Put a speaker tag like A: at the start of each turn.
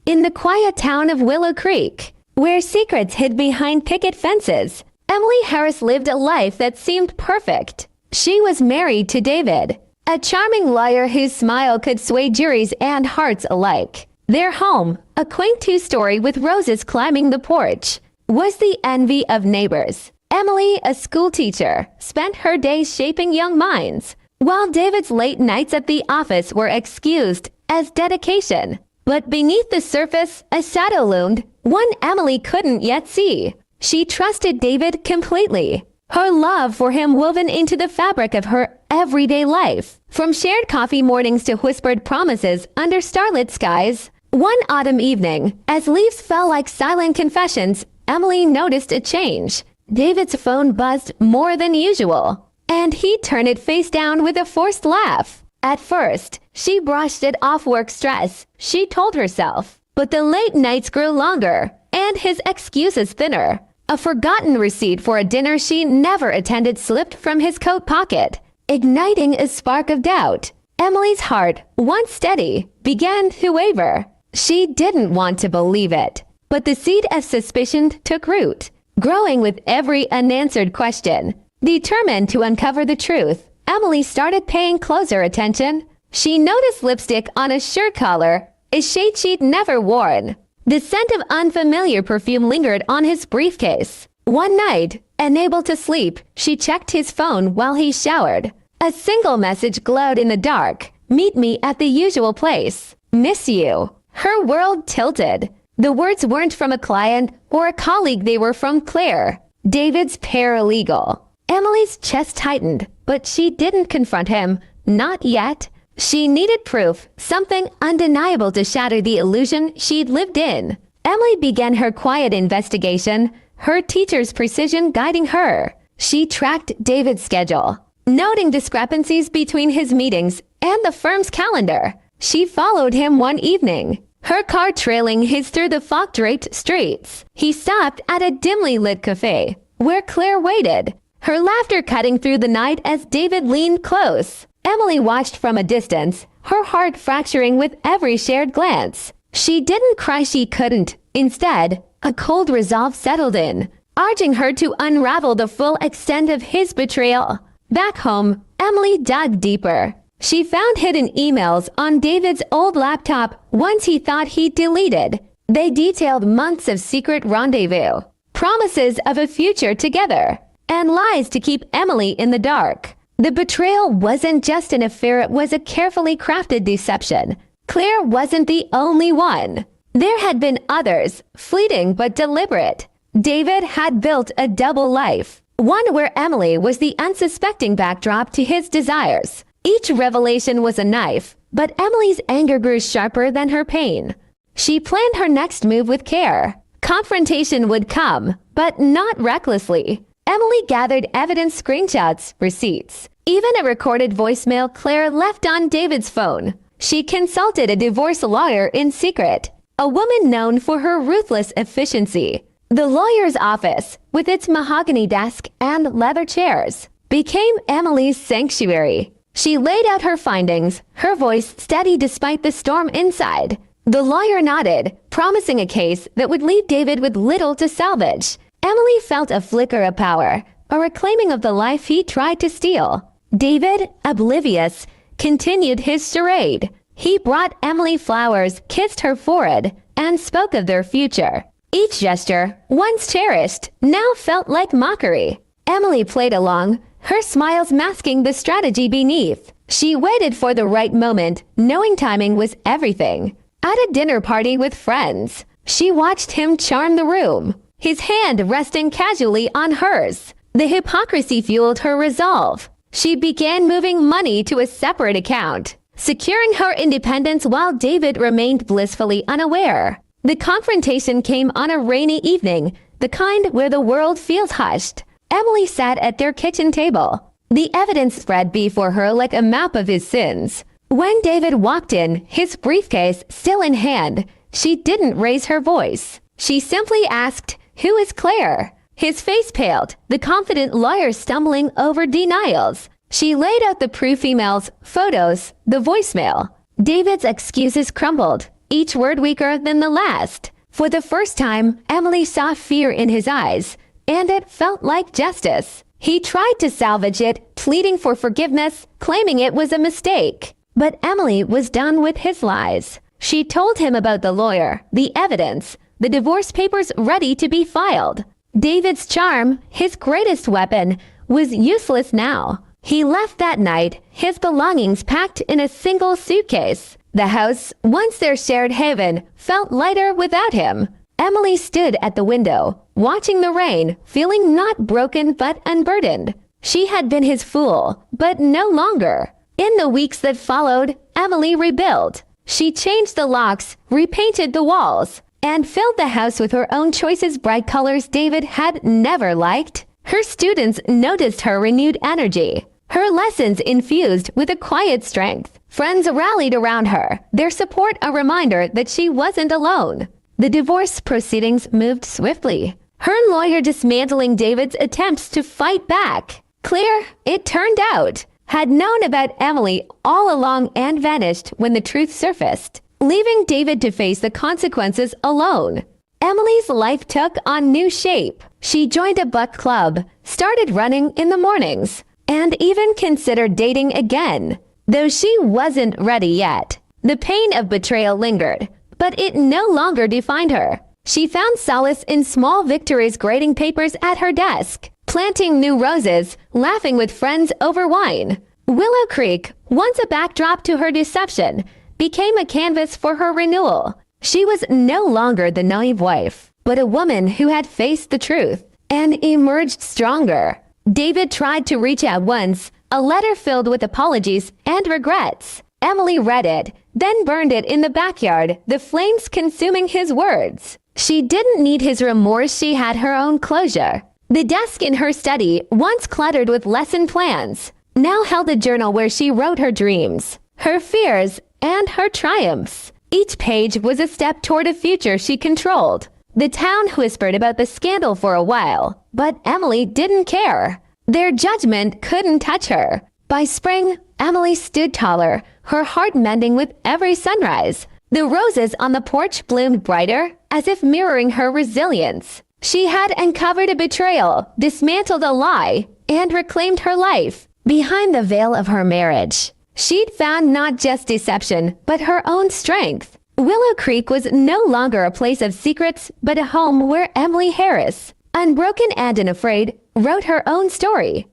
A: In the quiet town of Willow Creek, where secrets hid behind picket fences, Emily Harris lived a life that seemed perfect. She was married to David, a charming lawyer whose smile could sway juries and hearts alike. Their home, a quaint two-story with roses climbing the porch, was the envy of neighbors. Emily, a school teacher, spent her days shaping young minds, while David's late nights at the office were excused as dedication. But beneath the surface, a shadow loomed, one Emily couldn't yet see. She trusted David completely, her love for him woven into the fabric of her everyday life. From shared coffee mornings to whispered promises under starlit skies. One autumn evening, as leaves fell like silent confessions, Emily noticed a change. David's phone buzzed more than usual, and he turned it face down with a forced laugh. At first, she brushed it off work stress, she told herself. But the late nights grew longer, and his excuses thinner. A forgotten receipt for a dinner she never attended slipped from his coat pocket, igniting a spark of doubt. Emily's heart, once steady, began to waver. She didn't want to believe it, but the seed of suspicion took root, growing with every unanswered question. Determined to uncover the truth, Emily started paying closer attention. She noticed lipstick on a shirt collar, a shade she'd never worn. The scent of unfamiliar perfume lingered on his briefcase. One night, unable to sleep, she checked his phone while he showered. A single message glowed in the dark. "Meet me at the usual place. Miss you." Her world tilted. The words weren't from a client or a colleague, they were from Claire, David's paralegal. Emily's chest tightened, but she didn't confront him. Not yet. She needed proof, something undeniable to shatter the illusion she'd lived in. Emily began her quiet investigation, her teacher's precision guiding her. She tracked David's schedule, noting discrepancies between his meetings and the firm's calendar. She followed him one evening, her car trailing his through the fog-draped streets. He stopped at a dimly lit cafe, where Claire waited, her laughter cutting through the night as David leaned close. Emily watched from a distance, her heart fracturing with every shared glance. She didn't cry, she couldn't. Instead, a cold resolve settled in, urging her to unravel the full extent of his betrayal. Back home, Emily dug deeper. She found hidden emails on David's old laptop ones he thought he'd deleted. They detailed months of secret rendezvous, promises of a future together, and lies to keep Emily in the dark. The betrayal wasn't just an affair, it was a carefully crafted deception. Claire wasn't the only one. There had been others, fleeting but deliberate. David had built a double life, one where Emily was the unsuspecting backdrop to his desires. Each revelation was a knife, but Emily's anger grew sharper than her pain. She planned her next move with care. Confrontation would come, but not recklessly. Emily gathered evidence, screenshots, receipts, even a recorded voicemail Claire left on David's phone. She consulted a divorce lawyer in secret, a woman known for her ruthless efficiency. The lawyer's office, with its mahogany desk and leather chairs, became Emily's sanctuary. She laid out her findings, her voice steady despite the storm inside. The lawyer nodded, promising a case that would leave David with little to salvage. Emily felt a flicker of power, a reclaiming of the life he tried to steal. David, oblivious, continued his charade. He brought Emily flowers, kissed her forehead, and spoke of their future. Each gesture, once cherished, now felt like mockery. Emily played along, her smiles masking the strategy beneath. She waited for the right moment, knowing timing was everything. At a dinner party with friends, she watched him charm the room, his hand resting casually on hers. The hypocrisy fueled her resolve. She began moving money to a separate account, securing her independence while David remained blissfully unaware. The confrontation came on a rainy evening, the kind where the world feels hushed. Emily sat at their kitchen table. The evidence spread before her like a map of his sins. When David walked in, his briefcase still in hand, she didn't raise her voice. She simply asked, "Who is Claire?" His face paled, the confident lawyer stumbling over denials. She laid out the proof emails, photos, the voicemail. David's excuses crumbled. each word weaker than the last. For the first time, Emily saw fear in his eyes, and it felt like justice. He tried to salvage it, pleading for forgiveness, claiming it was a mistake. But Emily was done with his lies. She told him about the lawyer, the evidence, the divorce papers ready to be filed. David's charm, his greatest weapon, was useless now. He left that night, his belongings packed in a single suitcase. The house, once their shared haven, felt lighter without him. Emily stood at the window, watching the rain, feeling not broken but unburdened. She had been his fool, but no longer. In the weeks that followed, Emily rebuilt. She changed the locks, repainted the walls, and filled the house with her own choices bright colors David had never liked. Her students noticed her renewed energy. Her lessons infused with a quiet strength. Friends rallied around her, their support a reminder that she wasn't alone. The divorce proceedings moved swiftly, her lawyer dismantling David's attempts to fight back. Claire, it turned out, had known about Emily all along and vanished when the truth surfaced, leaving David to face the consequences alone. Emily's life took on new shape. She joined a book club, started running in the mornings, and even considered dating again, though she wasn't ready yet. The pain of betrayal lingered, but it no longer defined her. She found solace in small victories grading papers at her desk, planting new roses, laughing with friends over wine. Willow Creek, once a backdrop to her deception, became a canvas for her renewal. She was no longer the naive wife, but a woman who had faced the truth and emerged stronger. David tried to reach out once, a letter filled with apologies and regrets. Emily read it, then burned it in the backyard, the flames consuming his words. She didn't need his remorse, she had her own closure. The desk in her study, once cluttered with lesson plans, now held a journal where she wrote her dreams, her fears, and her triumphs. Each page was a step toward a future she controlled. The town whispered about the scandal for a while, but Emily didn't care. Their judgment couldn't touch her. By spring, Emily stood taller, her heart mending with every sunrise. The roses on the porch bloomed brighter, as if mirroring her resilience. She had uncovered a betrayal, dismantled a lie, and reclaimed her life. Behind the veil of her marriage, she'd found not just deception, but her own strength. Willow Creek was no longer a place of secrets, but a home where Emily Harris, unbroken and unafraid, wrote her own story.